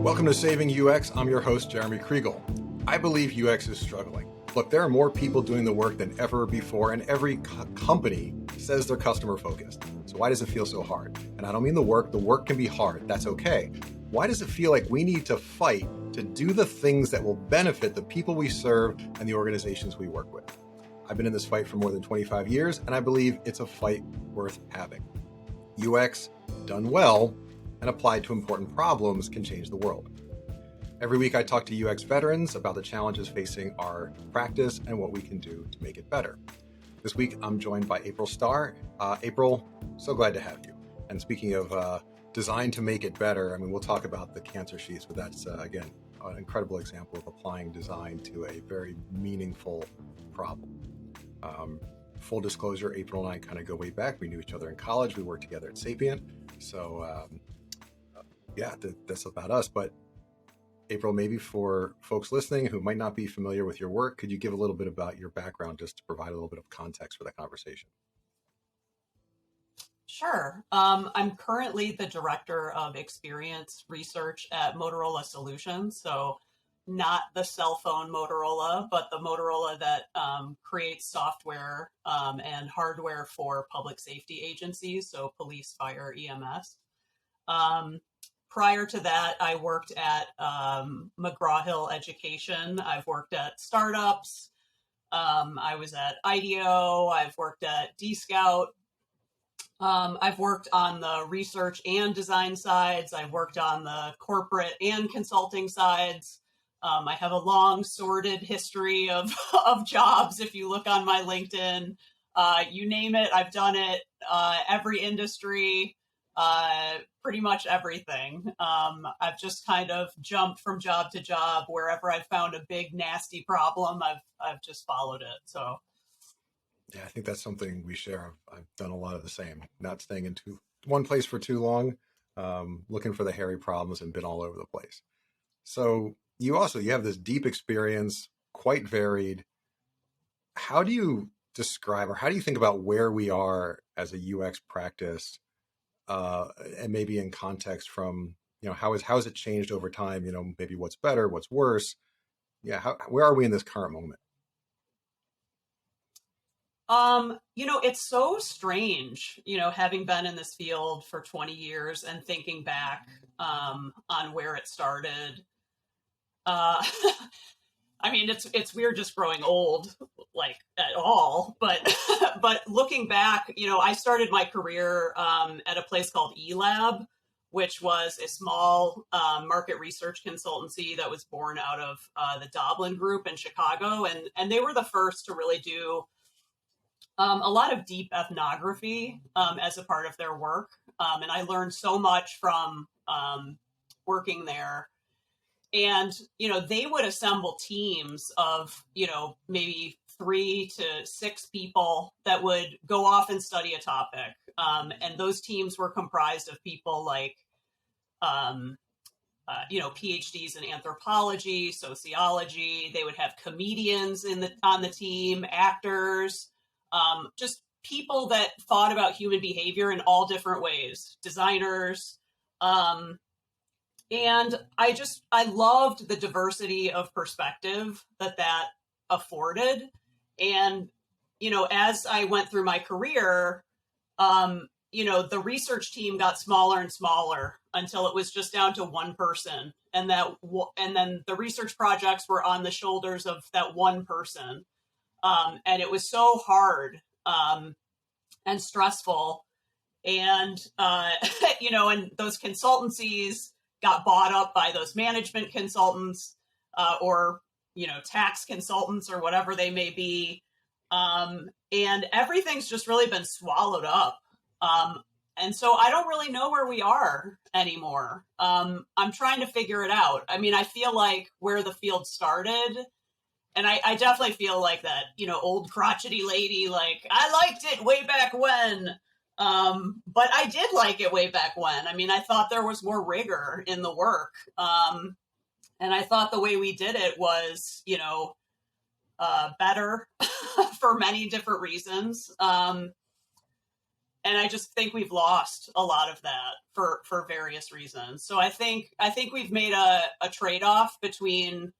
Welcome to Saving UX. I'm your host, Jeremy Kriegel. I believe UX is struggling. Look, there are more people doing the work than ever before, and every company says they're customer focused. So why does it feel so hard? And I don't mean the work can be hard, that's okay. Why does it feel like we need to fight to do the things that will benefit the people we serve and the organizations we work with? I've been in this fight for more than 25 years, and I believe it's a fight worth having. UX, done well, and applied to important problems can change the world. Every week I talk to UX veterans about the challenges facing our practice and what we can do to make it better. This week I'm joined by April Starr. April, so glad to have you. And speaking of design to make it better, I mean, we'll talk about the cancer sheets, but that's, again, an incredible example of applying design to a very meaningful problem. Full disclosure, April and I kind of go way back. We knew each other in college. We worked together at Sapient. So that's about us. But April, maybe for folks listening who might not be familiar with your work, could you give a little bit about your background just to provide a little bit of context for the conversation? Sure. I'm currently the director of experience research at Motorola Solutions. So not the cell phone Motorola, but the Motorola that creates software and hardware for public safety agencies, so police, fire, EMS. Prior to that, I worked at McGraw-Hill Education. I've worked at startups. I was at IDEO. I've worked at D-Scout. I've worked on the research and design sides. I've worked on the corporate and consulting sides. I have a long sordid history of jobs. If you look on my LinkedIn, you name it, I've done it. Every industry, pretty much everything. I've just kind of jumped from job to job. Wherever I've found a big nasty problem, I've just followed it. So. Yeah, I think that's something we share. I've done a lot of the same, not staying in one place for too long, looking for the hairy problems and been all over the place. So you have this deep experience, quite varied. How do you describe, or how do you think about where we are as a UX practice, and maybe in context from, how has it changed over time? Maybe what's better, what's worse? Yeah, where are we in this current moment? It's so strange, having been in this field for 20 years and thinking back on where it started. I mean, it's weird just growing old, like at all, but but looking back, I started my career at a place called eLab, which was a small market research consultancy that was born out of the Doblin Group in Chicago, and they were the first to really do a lot of deep ethnography as a part of their work. And I learned so much from working there. And, they would assemble teams of, maybe 3 to 6 people that would go off and study a topic. And those teams were comprised of people like, PhDs in anthropology, sociology. They would have comedians on the team, actors, just people that thought about human behavior in all different ways, designers. And I loved the diversity of perspective that afforded. And, as I went through my career, the research team got smaller and smaller until it was just down to one person. And then the research projects were on the shoulders of that one person. And it was so hard and stressful. And, and those consultancies got bought up by those management consultants or, tax consultants or whatever they may be. And everything's just really been swallowed up. And so I don't really know where we are anymore. I'm trying to figure it out. I mean, I feel like where the field started, and I definitely feel like that, old crotchety lady, like, I liked it way back when. But I did like it way back when. I mean, I thought there was more rigor in the work. And I thought the way we did it was, better for many different reasons. And I just think we've lost a lot of that for various reasons. So I think we've made a trade-off between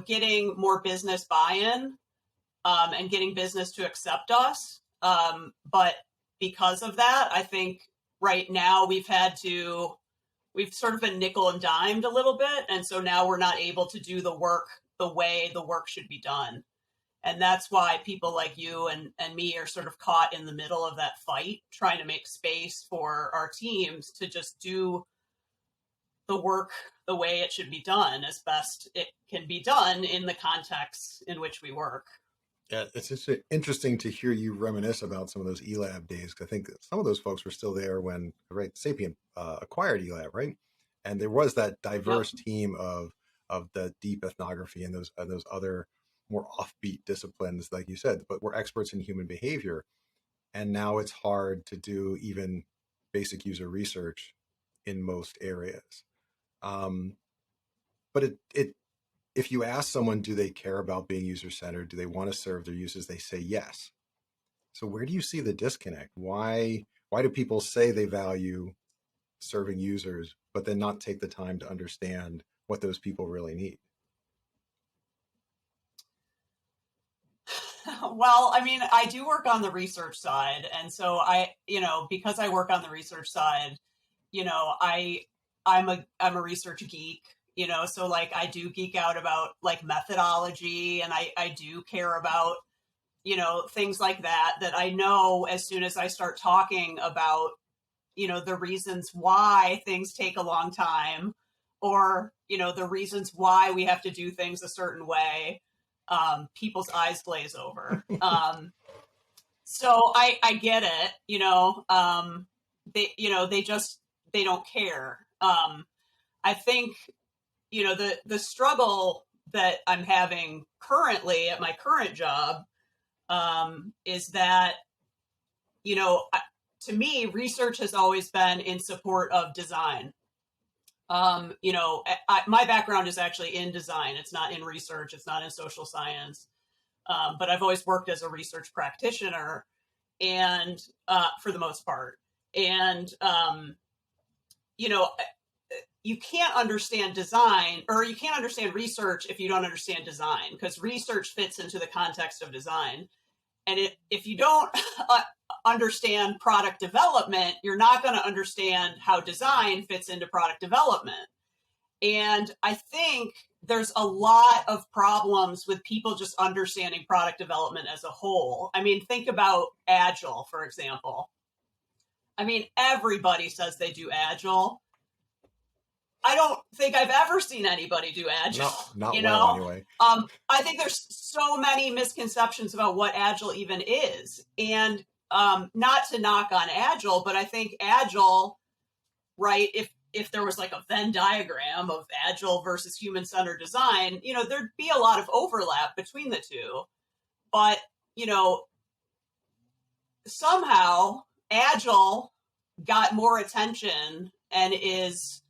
getting more business buy-in and getting business to accept us. But because of that, I think right now we've sort of been nickel and dimed a little bit. And so now we're not able to do the work the way the work should be done. And that's why people like you and me are sort of caught in the middle of that fight, trying to make space for our teams to just do the work the way it should be done as best it can be done in the context in which we work. Yeah, it's just interesting to hear you reminisce about some of those ELAB days. 'Cause I think some of those folks were still there when, right, Sapient acquired ELAB, right? And there was that Yep. diverse team of the deep ethnography and those other more offbeat disciplines, like you said, but we're experts in human behavior. And now it's hard to do even basic user research in most areas. Um, but it if you ask someone, do they care about being user centered? Do they want to serve their users? They say yes. So where do you see the disconnect? Why do people say they value serving users, but then not take the time to understand what those people really need? Well, I mean, I do work on the research side. And so because I work on the research side, I'm a research geek, so like I do geek out about like methodology, and I do care about, things like that I know as soon as I start talking about, the reasons why things take a long time, or, the reasons why we have to do things a certain way, people's eyes glaze over. So I get it, they don't care. I think, the struggle that I'm having currently at my current job, is that, to me, research has always been in support of design. My background is actually in design. It's not in research. It's not in social science. But I've always worked as a research practitioner, and for the most part. And, you know, you can't understand design, or you can't understand research if you don't understand design, because research fits into the context of design. And if you don't understand product development, you're not going to understand how design fits into product development. And I think there's a lot of problems with people just understanding product development as a whole. I mean, think about Agile, for example. I mean, everybody says they do Agile. I don't think I've ever seen anybody do Agile. Not well, anyway. I think there's so many misconceptions about what Agile even is. And not to knock on Agile, but I think Agile, right, if there was like a Venn diagram of Agile versus human-centered design, there'd be a lot of overlap between the two. But, somehow Agile got more attention and is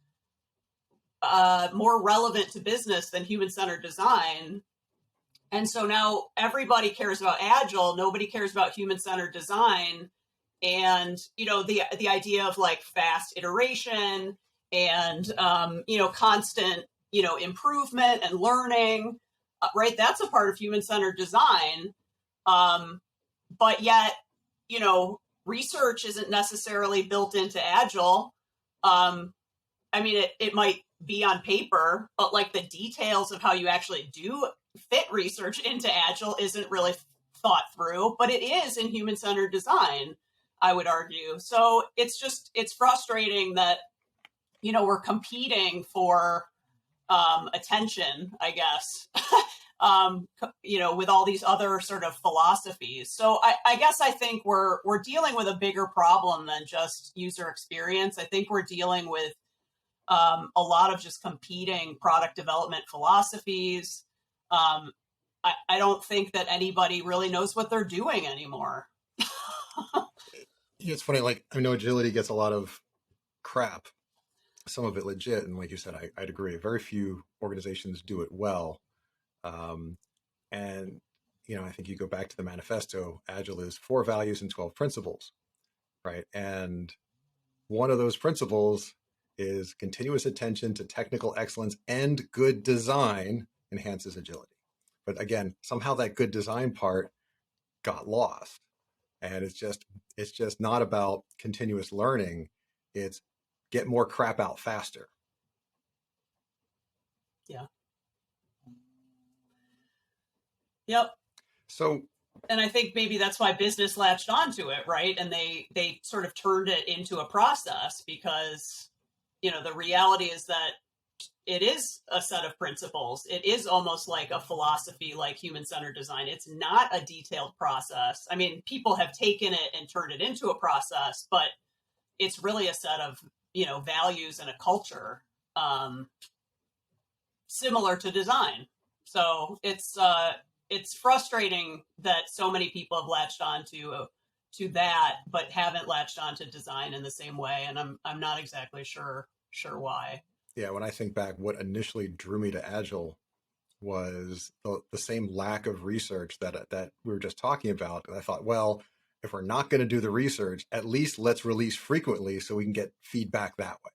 more relevant to business than human-centered design. And so now everybody cares about Agile. Nobody cares about human-centered design. And, the idea of like fast iteration and, constant, improvement and learning, right? That's a part of human-centered design. But yet, research isn't necessarily built into Agile. I mean, it might be on paper, but like the details of how you actually do fit research into Agile isn't really thought through, but it is in human-centered design, I would argue. So it's frustrating that, we're competing for attention, I guess, with all these other sort of philosophies. So I guess I think we're dealing with a bigger problem than just user experience. I think we're dealing with a lot of just competing product development philosophies. I don't think that anybody really knows what they're doing anymore. It's funny, like, I know agility gets a lot of crap, some of it legit. And like you said, I'd agree. Very few organizations do it well. And, I think you go back to the manifesto, Agile is 4 values and 12 principles, right? And one of those principles is continuous attention to technical excellence and good design enhances agility. But again, somehow that good design part got lost. And it's just not about continuous learning. It's get more crap out faster. Yeah. Yep. So, and I think maybe that's why business latched onto it, right? And they sort of turned it into a process because, the reality is that it is a set of principles. It is almost like a philosophy, like human-centered design. It's not a detailed process. I mean, people have taken it and turned it into a process, but it's really a set of, values and a culture, similar to design. So it's frustrating that so many people have latched on to that, but haven't latched on to design in the same way. And I'm not exactly sure why. yeah, when I think back, what initially drew me to Agile was the same lack of research that we were just talking about. And I thought, well, if we're not going to do the research, at least let's release frequently so we can get feedback that way.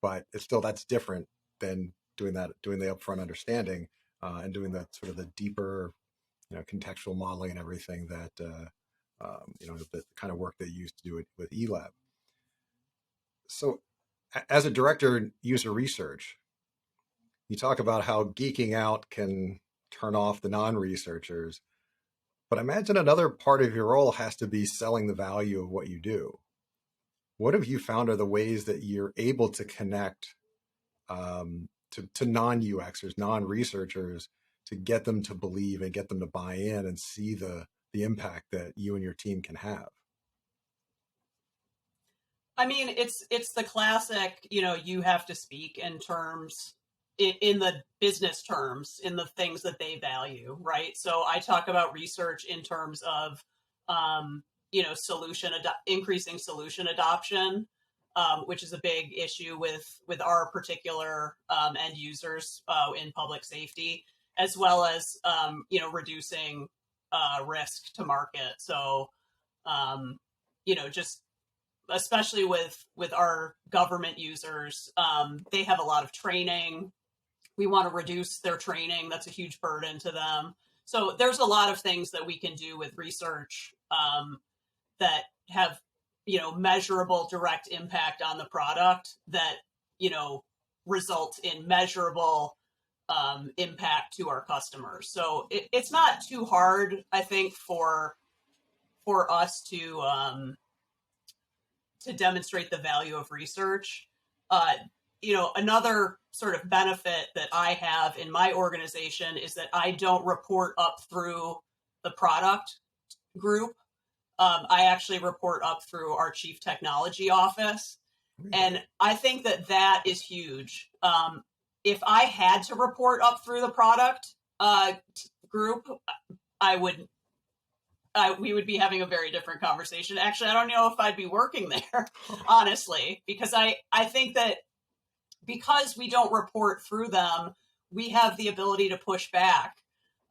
But it's still, that's different than doing the upfront understanding and doing the sort of the deeper, contextual modeling and everything that, the kind of work that you used to do it with eLab. So as a director in user research, you talk about how geeking out can turn off the non-researchers, but imagine another part of your role has to be selling the value of what you do. What have you found are the ways that you're able to connect to non-UXers, non-researchers, to get them to believe and get them to buy in and see the impact that you and your team can have? I mean, it's the classic, you have to speak in terms in the business terms, in the things that they value, right? So I talk about research in terms of, increasing solution adoption, which is a big issue with our particular end users in public safety, as well as reducing risk to market. So just especially with our government users, they have a lot of training. We want to reduce their training. That's a huge burden to them. So there's a lot of things that we can do with research that have, measurable direct impact on the product that, result in measurable impact to our customers. So it's not too hard, I think, for us to demonstrate the value of research. Another sort of benefit that I have in my organization is that I don't report up through the product group. I actually report up through our chief technology office. And I think that is huge. If I had to report up through the product group, we would be having a very different conversation. Actually, I don't know if I'd be working there, honestly, because I think that because we don't report through them, we have the ability to push back.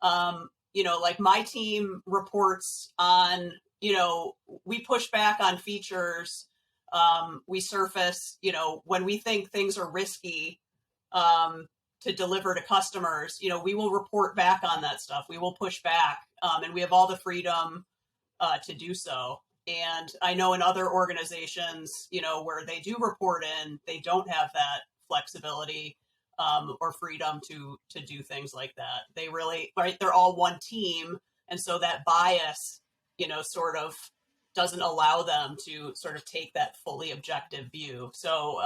Like my team reports on, we push back on features. We surface, when we think things are risky to deliver to customers, we will report back on that stuff. We will push back, and we have all the freedom to do so. And I know in other organizations, where they do report in, they don't have that flexibility or freedom to do things like that. They really, right? They're all one team, and so that bias, sort of doesn't allow them to sort of take that fully objective view. So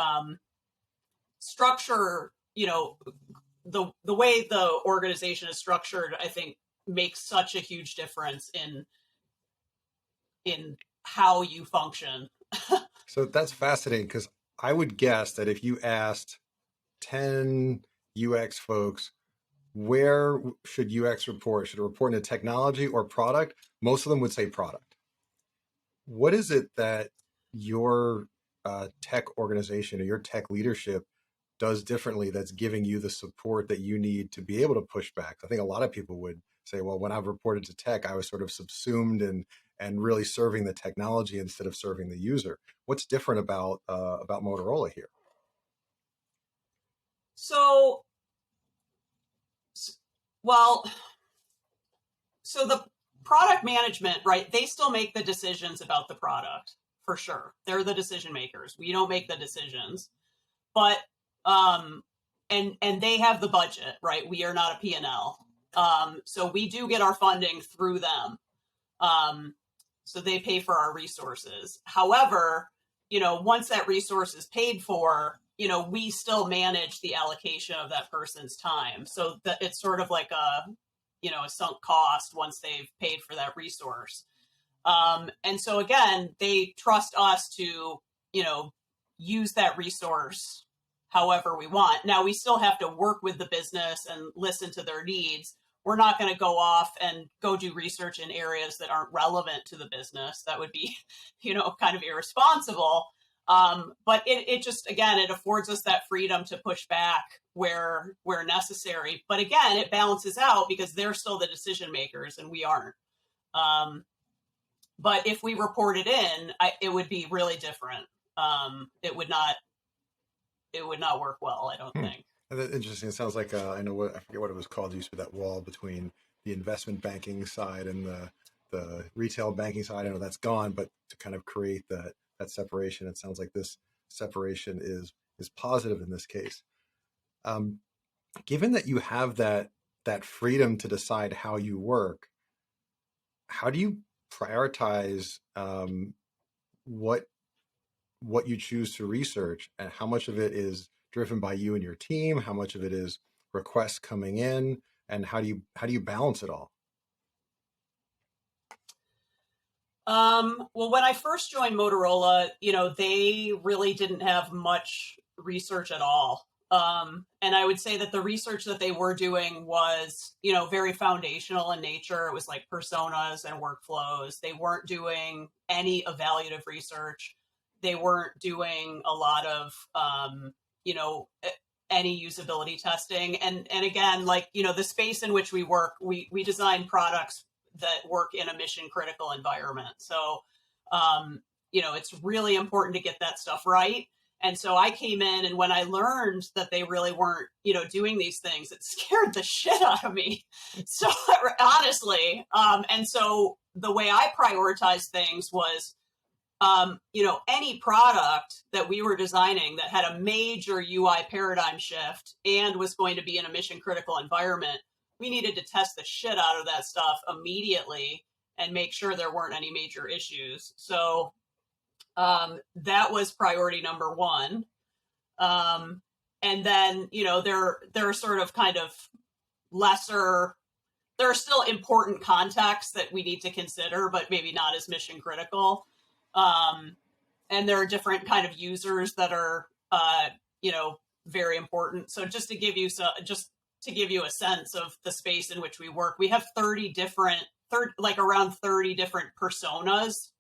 structure, the way the organization is structured, I think makes such a huge difference in how you function. So that's fascinating, because I would guess that if you asked 10 UX folks, where should UX report? Should it report into technology or product? Most of them would say product. What is it that your tech organization or your tech leadership does differently that's giving you the support that you need to be able to push back? I think a lot of people would say, well, when I've reported to tech, I was sort of subsumed and really serving the technology instead of serving the user. What's different about Motorola here? So, well, so the product management, right? They still make the decisions about the product for sure. They're the decision makers. We don't make the decisions, but and they have the budget, right? We are not a P&L. So we do get our funding through them. So they pay for our resources. However, once that resource is paid for, we still manage the allocation of that person's time. So that it's sort of like a sunk cost once they've paid for that resource. And so again, they trust us to, use that resource however we want. Now we still have to work with the business and listen to their needs. We're not going to go off and go do research in areas that aren't relevant to the business. That would be, kind of irresponsible. But it just, again, it affords us that freedom to push back where necessary. But again, it balances out because they're still the decision makers and we aren't. But if we report it in, it would be really different. It would not work well, I don't think. That's interesting. It sounds like I forget what it was called. It used to be that wall between the investment banking side and the retail banking side. I know that's gone, but to kind of create that separation, it sounds like this separation is positive in this case. Given that you have that freedom to decide how you work, how do you prioritize what you choose to research, and how much of it is driven by you and your team? How much of it is requests coming in, and how do you balance it all? Well, when I first joined Motorola, they really didn't have much research at all. And I would say that the research that they were doing was, very foundational in nature. It was like personas and workflows. They weren't doing any evaluative research. They weren't doing a lot of, any usability testing. And again, like, the space in which we work, we design products that work in a mission critical environment. So, it's really important to get that stuff right. And so I came in, and when I learned that they really weren't, doing these things, it scared the shit out of me. So honestly, and so the way I prioritized things was, any product that we were designing that had a major UI paradigm shift and was going to be in a mission critical environment, we needed to test the shit out of that stuff immediately and make sure there weren't any major issues. So that was priority number one. And then, there are sort of kind of lesser, there are still important contexts that we need to consider, but maybe not as mission critical. And there are different kind of users that are, very important. So just to give you a sense of the space in which we work, we have around 30 different personas.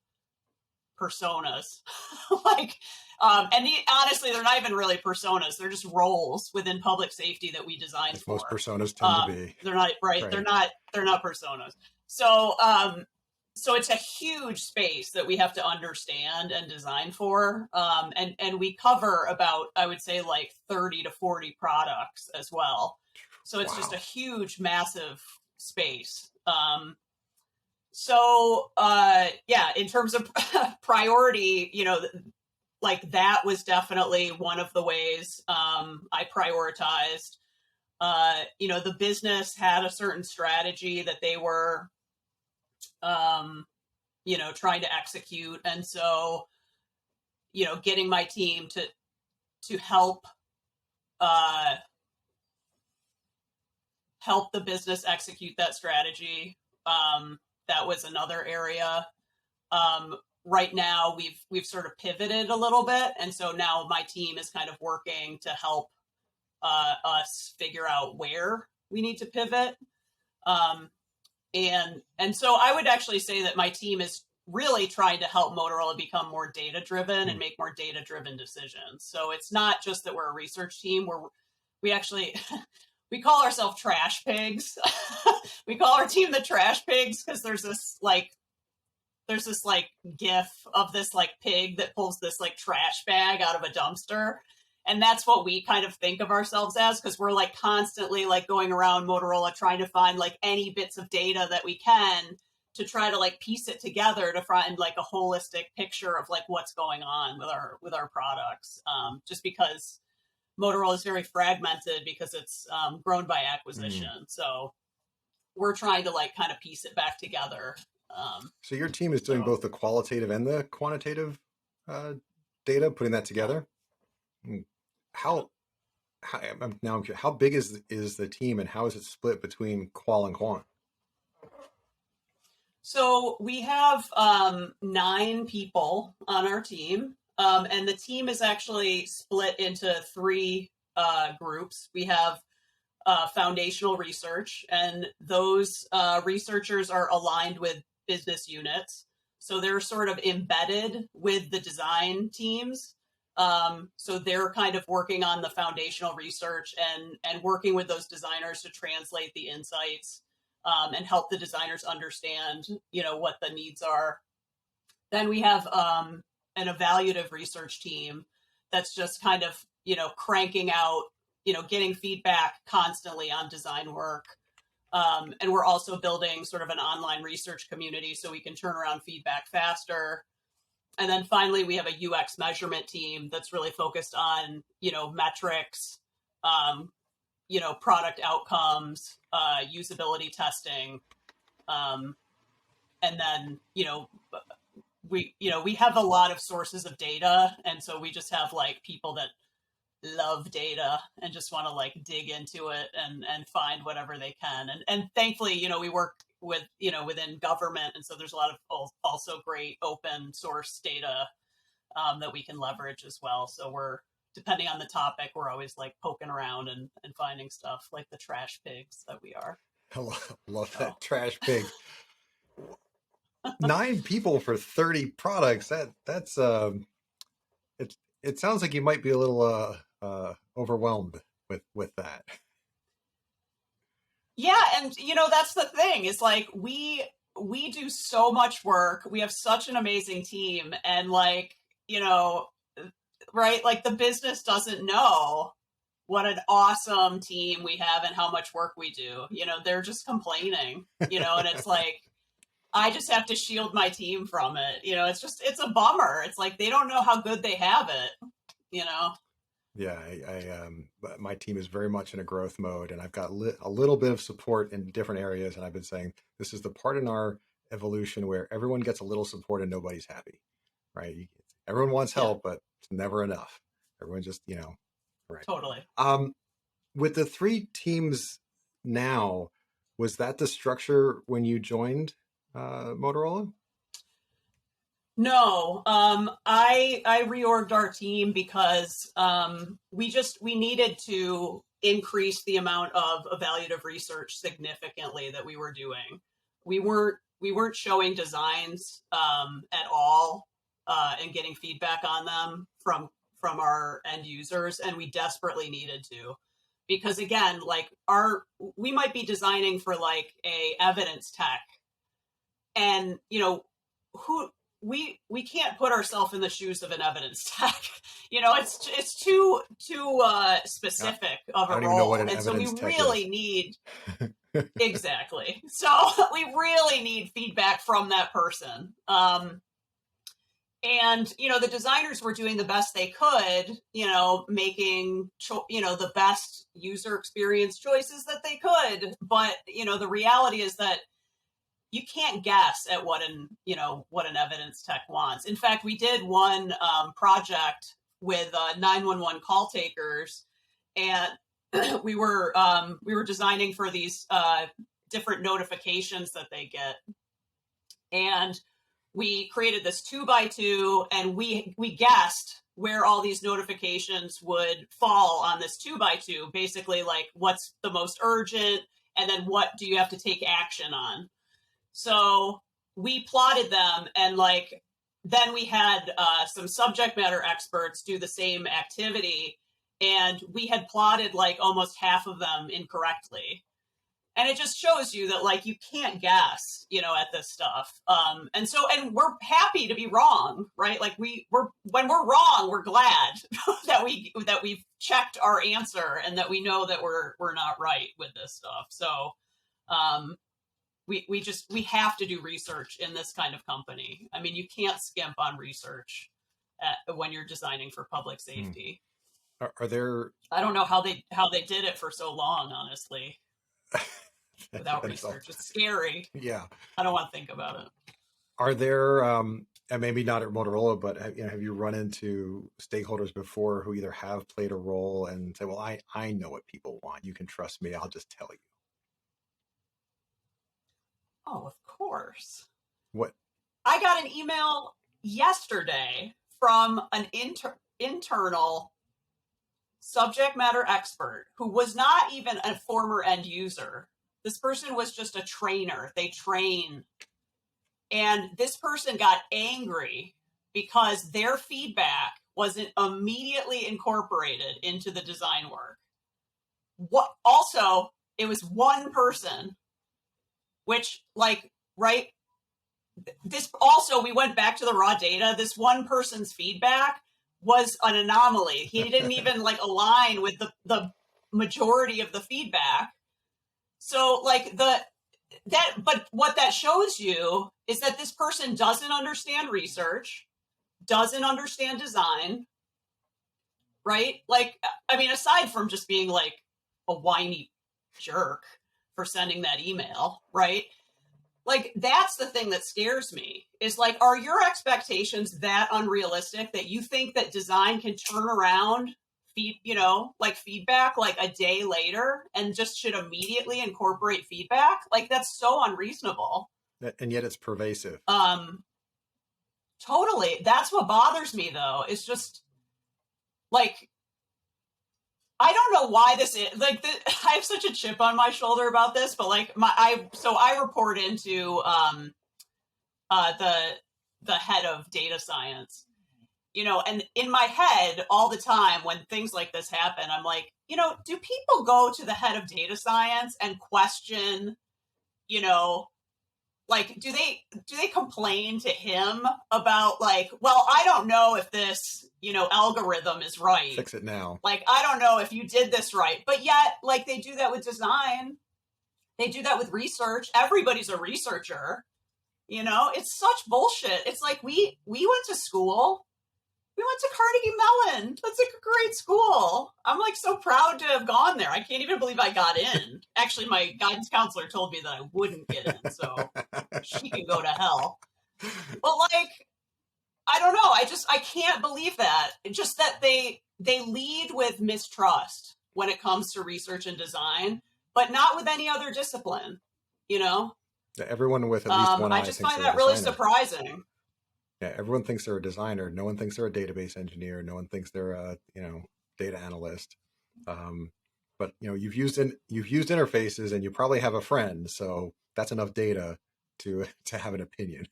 Like, honestly, they're not even really personas. They're just roles within public safety that we designed for. Most personas tend to be. They're not right. They're not personas. So, so it's a huge space that we have to understand and design for. And we cover about, I would say, like 30 to 40 products as well. So it's just a huge, massive space. In terms of priority, like that was definitely one of the ways I prioritized. The business had a certain strategy that they were, trying to execute. And so, getting my team to help the business execute that strategy. That was another area. Right now we've sort of pivoted a little bit. And so now my team is kind of working to help us figure out where we need to pivot. And so I would actually say that my team is really trying to help Motorola become more data driven and make more data driven decisions. So it's not just that we're a research team. We actually we call ourselves trash pigs. We call our team the trash pigs because there's this gif of this like pig that pulls this like trash bag out of a dumpster. And that's what we kind of think of ourselves as, because we're like constantly like going around Motorola trying to find like any bits of data that we can to try to like piece it together to find like a holistic picture of like what's going on with our products. Just because Motorola is very fragmented because it's grown by acquisition. So we're trying to like kind of piece it back together. So your team is doing both the qualitative and the quantitative data, putting that together. How now I'm curious, how big is the team, and how is it split between qual and quant? So we have 9 people on our team, and the team is actually split into 3 groups. We have foundational research, and those researchers are aligned with business units. So they're sort of embedded with the design teams. So they're kind of working on the foundational research and working with those designers to translate the insights and help the designers understand, what the needs are. Then we have an evaluative research team that's just kind of, cranking out, getting feedback constantly on design work. And we're also building sort of an online research community so we can turn around feedback faster. And then finally, we have a UX measurement team that's really focused on, metrics, product outcomes, usability testing. And then, we have a lot of sources of data. And so we just have like people that love data and just want to like dig into it and find whatever they can. And thankfully, we work with, within government. And so there's a lot of also great open source data that we can leverage as well. So depending on the topic, we're always like poking around and finding stuff like the trash pigs that we are. I love that trash pig. 9 people for 30 products. That's it sounds like you might be a little overwhelmed with that. Yeah, and that's the thing. Is like we do so much work. We have such an amazing team, and like, right? Like the business doesn't know what an awesome team we have and how much work we do. They're just complaining, and it's like I just have to shield my team from it. It's a bummer. It's like they don't know how good they have it, Yeah, my team is very much in a growth mode, and I've got a little bit of support in different areas. And I've been saying this is the part in our evolution where everyone gets a little support and nobody's happy, right? Everyone wants help, but it's never enough. Everyone just, right. Totally. With the 3 teams now, was that the structure when you joined Motorola? No, I reorged our team because we needed to increase the amount of evaluative research significantly that we were doing. We weren't showing designs at all and getting feedback on them from our end users, and we desperately needed to, because again, like we might be designing for like a evidence tech, and we can't put ourselves in the shoes of an evidence tech. It's too specific of a role, and so we really need exactly. So we really need feedback from that person. And the designers were doing the best they could, making the best user experience choices that they could. But the reality is that you can't guess at what an evidence tech wants. In fact, we did one project with 911 call takers, and we were designing for these different notifications that they get, and we created this 2x2, and we guessed where all these notifications would fall on this 2x2. Basically, like what's the most urgent, and then what do you have to take action on. So we plotted them, and then we had some subject matter experts do the same activity. and we had plotted like almost half of them incorrectly. And it just shows you that like you can't guess, at this stuff. And we're happy to be wrong, right? Like when we're wrong, we're glad that we've checked our answer and that we know that we're not right with this stuff. So we have to do research in this kind of company. I mean, you can't skimp on research when you're designing for public safety. Are there? I don't know how they did it for so long, honestly. Without research, it's scary. Yeah, I don't want to think about it. Are there, and maybe not at Motorola, but have you run into stakeholders before who either have played a role and say, "Well, I know what people want. You can trust me. I'll just tell you." Oh, of course. What? I got an email yesterday from an internal subject matter expert who was not even a former end user. This person was just a trainer. They train. And this person got angry because their feedback wasn't immediately incorporated into the design work. Also, it was one person, which right? This also, we went back to the raw data. This one person's feedback was an anomaly. He didn't even align with the majority of the feedback. So but what that shows you is that this person doesn't understand research, doesn't understand design, right? Aside from just being a whiny jerk for sending that email, right? That's the thing that scares me is are your expectations that unrealistic that you think that design can turn around feedback a day later and just should immediately incorporate feedback? That's so unreasonable. And yet it's pervasive. Totally. That's what bothers me though. It's just I don't know why this is I have such a chip on my shoulder about this, but I report into the head of data science, and in my head all the time when things like this happen, I'm like, do people go to the head of data science and question, do they complain to him about well, I don't know if this, algorithm is right. Fix it now. I don't know if you did this right. But yet, they do that with design. They do that with research. Everybody's a researcher. It's such bullshit. It's we went to school. We went to Carnegie Mellon. That's a great school. I'm so proud to have gone there. I can't even believe I got in. Actually, my guidance counselor told me that I wouldn't get in, so she can go to hell. But I don't know. I can't believe that. Just that they lead with mistrust when it comes to research and design, but not with any other discipline, Everyone with at least one eye. I just find that really surprising. Yeah, everyone thinks they're a designer. No one thinks they're a database engineer. No one thinks they're a data analyst. But you've used interfaces, and you probably have a friend, so that's enough data to have an opinion.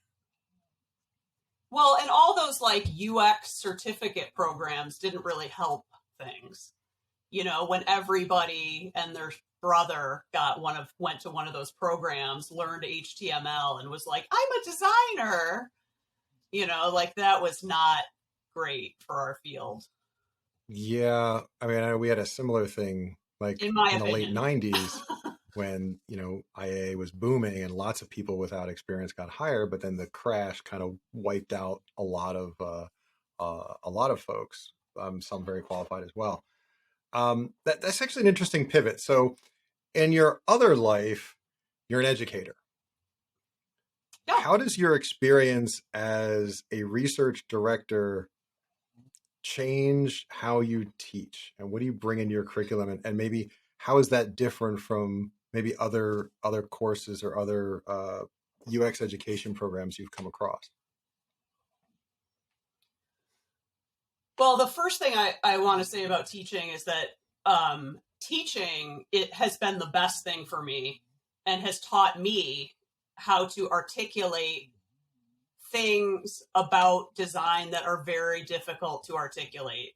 Well, and all those UX certificate programs didn't really help things. When everybody and their brother went to one of those programs, learned HTML, and was like, I'm a designer. That was not great for our field. Yeah. I know we had a similar thing, in the late 90s when, IA was booming and lots of people without experience got hired, but then the crash kind of wiped out a lot of folks, some very qualified as well. That's actually an interesting pivot. So in your other life, you're an educator. Yeah. How does your experience as a research director change how you teach, and what do you bring into your curriculum, and maybe how is that different from maybe other courses or other UX education programs you've come across? Well, the first thing I want to say about teaching is that teaching, it has been the best thing for me and has taught me how to articulate things about design that are very difficult to articulate.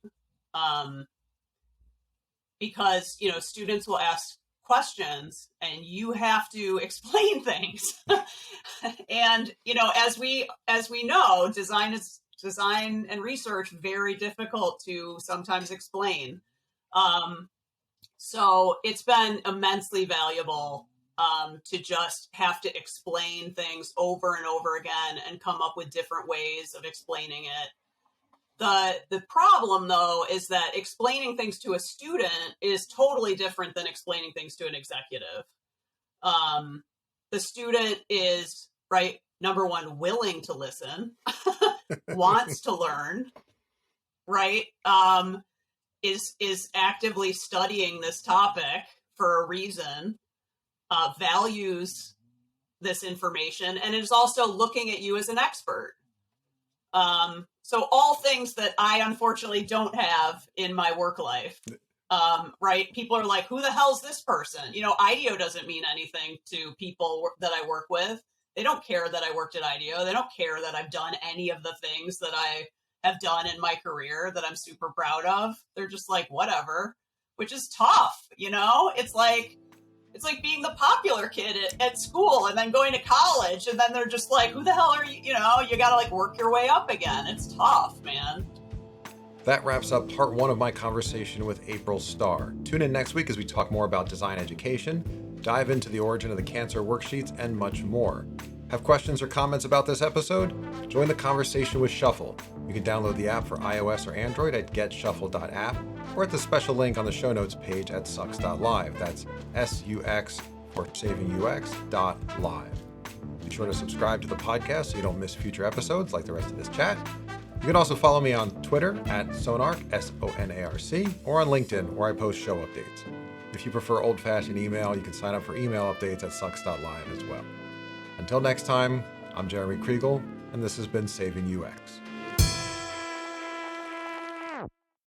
because, students will ask questions and you have to explain things. And, as we know, design and research, very difficult to sometimes explain. So it's been immensely valuable to just have to explain things over and over again and come up with different ways of explaining it. The problem, though, is that explaining things to a student is totally different than explaining things to an executive. The student is, right, number one, willing to listen, wants to learn, right? Is actively studying this topic for a reason, values this information, and is also looking at you as an expert. So all things that I unfortunately don't have in my work life, right? People are like, who the hell's this person? IDEO doesn't mean anything to people that I work with. They don't care that I worked at IDEO. They don't care that I've done any of the things that I have done in my career that I'm super proud of. They're just like, whatever, which is tough. It's like being the popular kid at school and then going to college, and then they're just like, who the hell are you? You got to like work your way up again. It's tough, man. That wraps up part 1 of my conversation with April Starr. Tune in next week as we talk more about design education, dive into the origin of the cancer worksheets, and much more. Have questions or comments about this episode? Join the conversation with Shuffle. You can download the app for iOS or Android at getshuffle.app or at the special link on the show notes page at sux.live. That's SUX for saving UX.live. Be sure to subscribe to the podcast so you don't miss future episodes like the rest of this chat. You can also follow me on Twitter at Sonarc, SONARC, or on LinkedIn where I post show updates. If you prefer old-fashioned email, you can sign up for email updates at sux.live as well. Until next time, I'm Jeremy Kriegel, and this has been Saving UX.